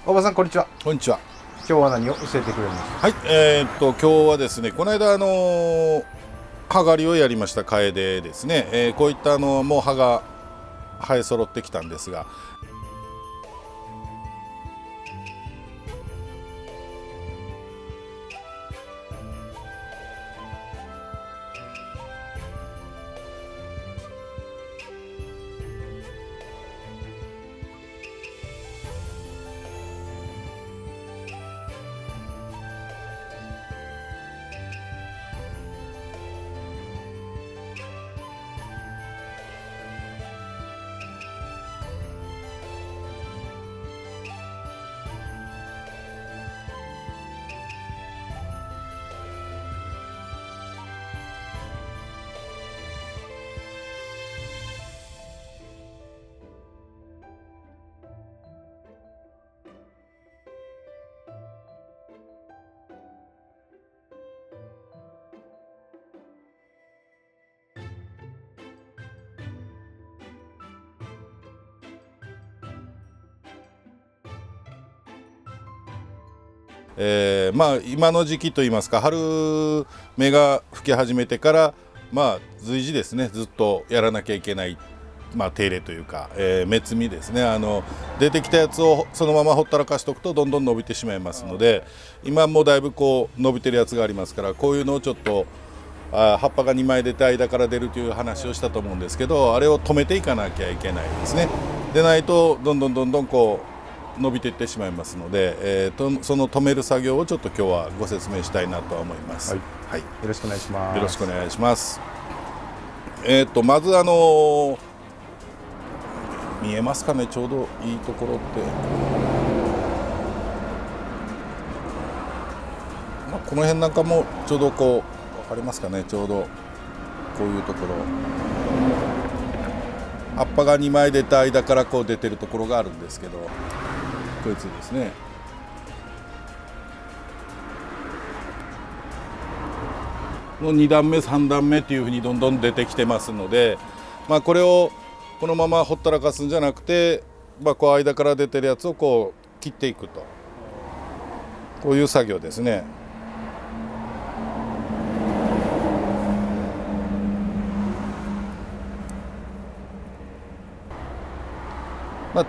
大場さん、こんにちは。こんにちは。今日は何を教えてくれるんですか？はい、今日はですね、この間葉刈りをやりましたカエデですね。こういったもう葉が生え揃ってきたんですが、今の時期といいますか、春芽が吹き始めてから、随時ですね、ずっとやらなきゃいけない、手入れというか、芽摘みですね。出てきたやつをそのままほったらかしておくとどんどん伸びてしまいますので、今もだいぶこう伸びてるやつがありますから、こういうのをちょっと葉っぱが2枚出て間から出るという話をしたと思うんですけど、あれを止めていかなきゃいけないですね。でないとどんどんこう伸びていってしまいますので、その止める作業をちょっと今日はご説明したいなとは思います。はい、よろしくお願いします。よろしくお願いします。まず見えますかね、ちょうどいいところって、この辺なんかもちょうどこう分かりますかね、ちょうどこういうところ、葉っぱが2枚出た間からこう出てるところがあるんですけど、こいつですね。の2段目3段目っていうふうにどんどん出てきてますので、これをこのままほったらかすんじゃなくて、こう間から出てるやつをこう切っていくと、こういう作業ですね。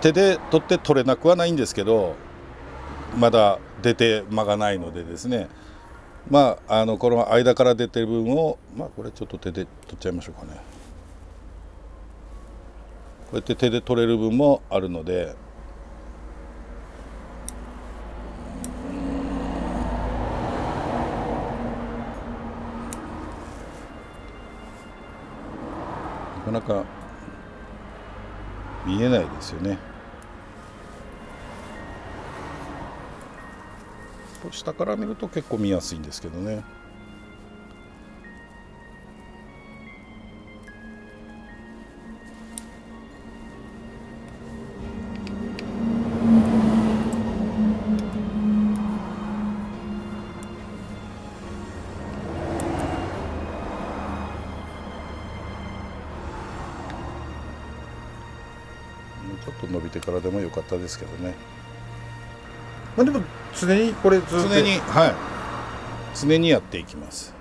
手で取って取れなくはないんですけど、まだ出て間がないのでですね、この間から出てる分を、これちょっと手で取っちゃいましょうかね。こうやって手で取れる分もあるので、なかなか見えないですよね。下から見ると結構見やすいんですけどね。ちょっと伸びてからでもよかったですけどね。でも常にこれずっと常にやっていきます。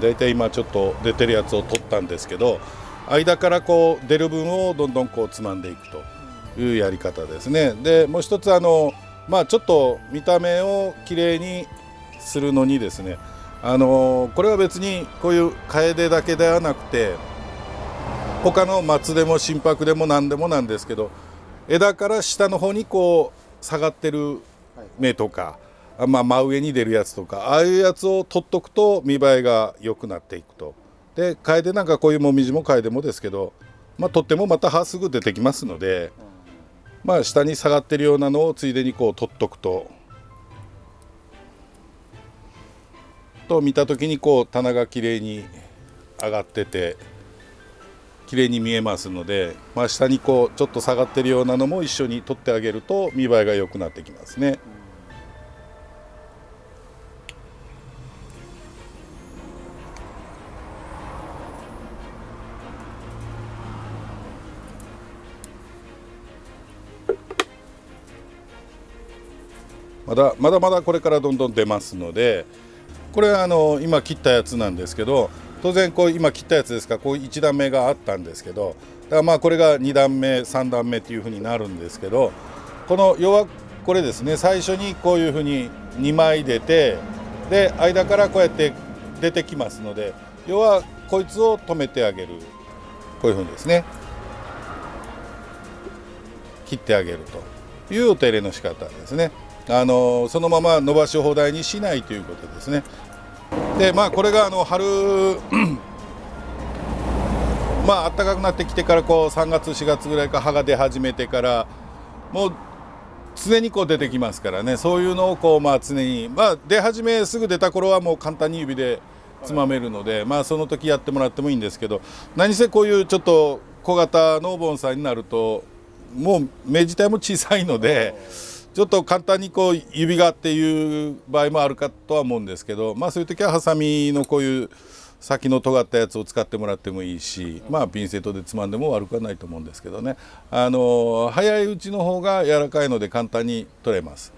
だいたい今ちょっと出てるやつを取ったんですけど、間からこう出る分をどんどんこうつまんでいくというやり方ですね。でもう一つちょっと見た目をきれいにするのにですね、これは別にこういうカエデだけではなくて他の松でも真柏でも何でもなんですけど、枝から下の方にこう下がってる芽とか、真上に出るやつとか、ああいうやつを取っとくと見栄えが良くなっていくと。でカエデなんかこういうもみじもカエデもですけど、取ってもまた葉すぐ出てきますので、下に下がってるようなのをついでにこう取っとくと見た時にこう棚がきれいに上がっててきれいに見えますので、下にこうちょっと下がってるようなのも一緒に取ってあげると見栄えが良くなってきますね。まだこれからどんどん出ますので、これは今切ったやつなんですけど、当然こう今切ったやつですからこう1段目があったんですけど、だからこれが2段目3段目っていう風になるんですけど、この要はこれですね、最初にこういう風に2枚出て、で間からこうやって出てきますので、要はこいつを止めてあげる、こういう風にですね切ってあげるというお手入れの仕方ですね。そのまま伸ばし放題にしないということですね。でこれが春暖かくなってきてからこう3月4月ぐらいから葉が出始めてからもう常にこう出てきますからね、そういうのをこう常に出始めすぐ出た頃はもう簡単に指でつまめるので、その時やってもらってもいいんですけど、何せこういうちょっと小型の盆栽になるともう芽自体も小さいので、ちょっと簡単にこう指がっていう場合もあるかとは思うんですけど、そういう時はハサミのこういう先の尖ったやつを使ってもらってもいいし、ピンセットでつまんでも悪くはないと思うんですけどね、早いうちの方が柔らかいので簡単に取れます。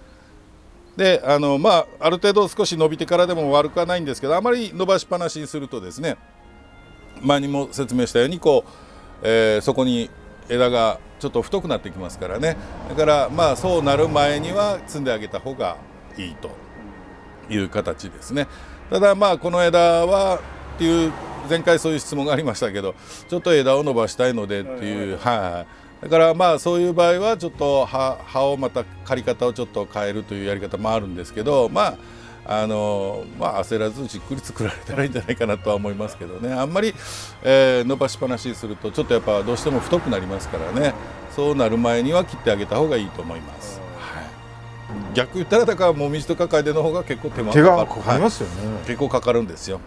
である程度少し伸びてからでも悪くはないんですけど、あまり伸ばしっぱなしにするとですね、前にも説明したようにこう、そこに枝がちょっと太くなってきますからね。だからそうなる前には摘んであげた方がいいという形ですね。ただこの枝はっていう前回そういう質問がありましたけど、ちょっと枝を伸ばしたいのでっていう、だからそういう場合はちょっと葉をまた刈り方をちょっと変えるというやり方もあるんですけど、焦らずじっくり作られたらいいんじゃないかなとは思いますけどね。あんまり、伸ばしっぱなしにするとちょっとやっぱどうしても太くなりますからね、そうなる前には切ってあげた方がいいと思います。逆言ったらだからもみじとかカエデの方が結構手がかかりますよね。結構かかるんですよ。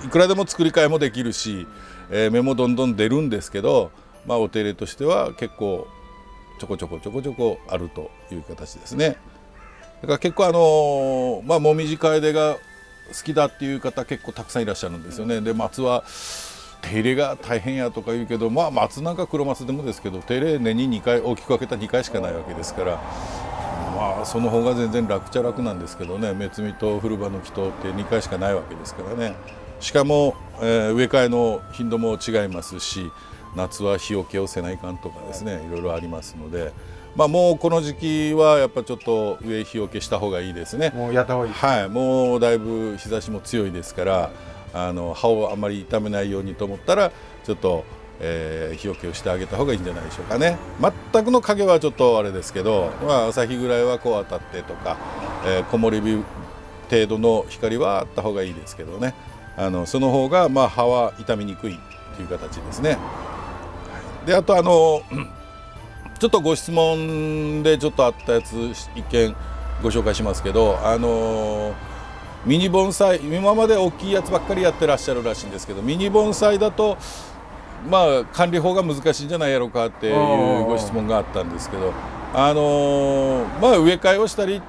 いくらでも作り替えもできるし、芽もどんどん出るんですけど、お手入れとしては結構ちょこちょこあるという形ですね。だから結構もみじカエデが好きだっていう方結構たくさんいらっしゃるんですよね。で松は手入れが大変やとか言うけど、松なんか黒松でもですけど手入れ年に2回大きく分けた2回しかないわけですから、その方が全然楽っちゃ楽なんですけどね、目摘みと古葉の木とって2回しかないわけですからね。しかも、植え替えの頻度も違いますし、夏は日よけをせないかんとかですね、いろいろありますので、もうこの時期はやっぱちょっと上日よけした方がいいですね。もうやった方がいいです。もうだいぶ日差しも強いですから、葉をあまり傷めないようにと思ったらちょっと、日よけをしてあげた方がいいんじゃないでしょうかね。全くの影はちょっとあれですけど、朝日ぐらいはこう当たってとか、木漏れ日程度の光はあった方がいいですけどね、その方が葉は傷みにくいという形ですね。であとちょっとご質問でちょっとあったやつ一見ご紹介しますけど、ミニ盆栽、今まで大きいやつばっかりやってらっしゃるらしいんですけど、ミニ盆栽だと管理法が難しいんじゃないやろうかっていうご質問があったんですけど、植え替えをしたり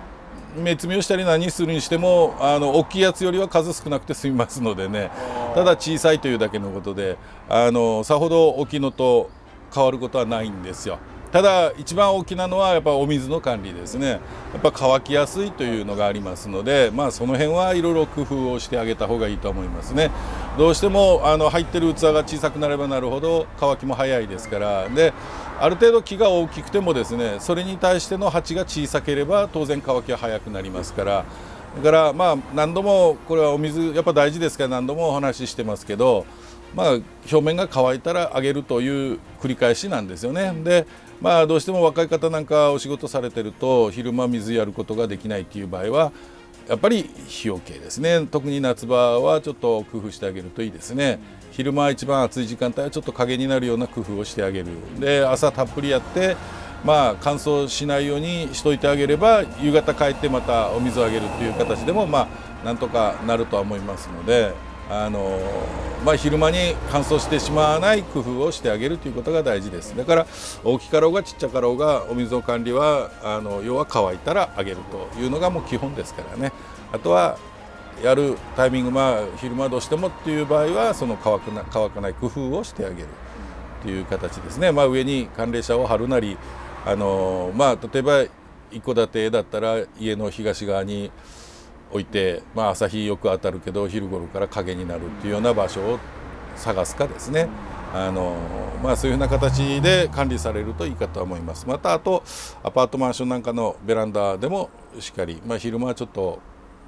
目摘みをしたり何するにしても大きいやつよりは数少なくて済みますのでね、ただ小さいというだけのことでさほど大きいのと変わることはないんですよ。ただ一番大きなのはやっぱお水の管理ですね。やっぱ乾きやすいというのがありますので、その辺はいろいろ工夫をしてあげた方がいいと思いますね。どうしても入ってる器が小さくなればなるほど乾きも早いですから。である程度木が大きくてもですね、それに対しての鉢が小さければ当然乾きは早くなりますから。だからまあ何度もこれはお水やっぱ大事ですから何度もお話ししてますけど、まあ表面が乾いたらあげるという繰り返しなんですよね。でまあどうしても若い方なんかお仕事されてると昼間水やることができないっていう場合はやっぱり日よけですね。特に夏場はちょっと工夫してあげるといいですね。昼間一番暑い時間帯はちょっと陰になるような工夫をしてあげる。で朝たっぷりやってまあ乾燥しないようにしといてあげれば夕方帰ってまたお水をあげるという形でもまあなんとかなるとは思いますので、まあ昼間に乾燥してしまわない工夫をしてあげるということが大事です。だから大きかろうがちっちゃかろうがお水の管理は要は乾いたらあげるというのがもう基本ですからね。あとはやるタイミング、まあ昼間どうしてもっていう場合はその乾かない工夫をしてあげるという形ですね。まあ上に寒冷車を張るなりまあ例えば一戸建てだったら家の東側に置いて、まあ、朝日よく当たるけど昼頃から陰になるっていうような場所を探すかですね、まあ、そういうふうな形で管理されるといいかと思います。またあとアパートマンションなんかのベランダでもしっかり、まあ、昼間はちょっと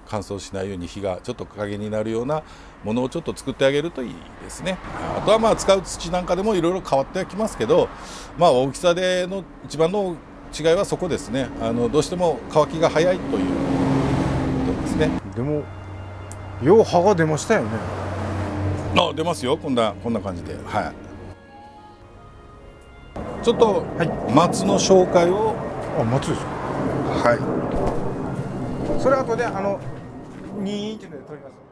乾燥しないように日がちょっと陰になるようなものをちょっと作ってあげるといいですね。あとはまあ使う土なんかでもいろいろ変わってきますけど、まあ、大きさでの一番の違いはそこですね。どうしても乾きが早いということですね。でもよう葉が出ましたよね。出ますよ。こんな感じで、はい、ちょっと松の紹介を。松ですか。はい。それ後で2インチで撮ります。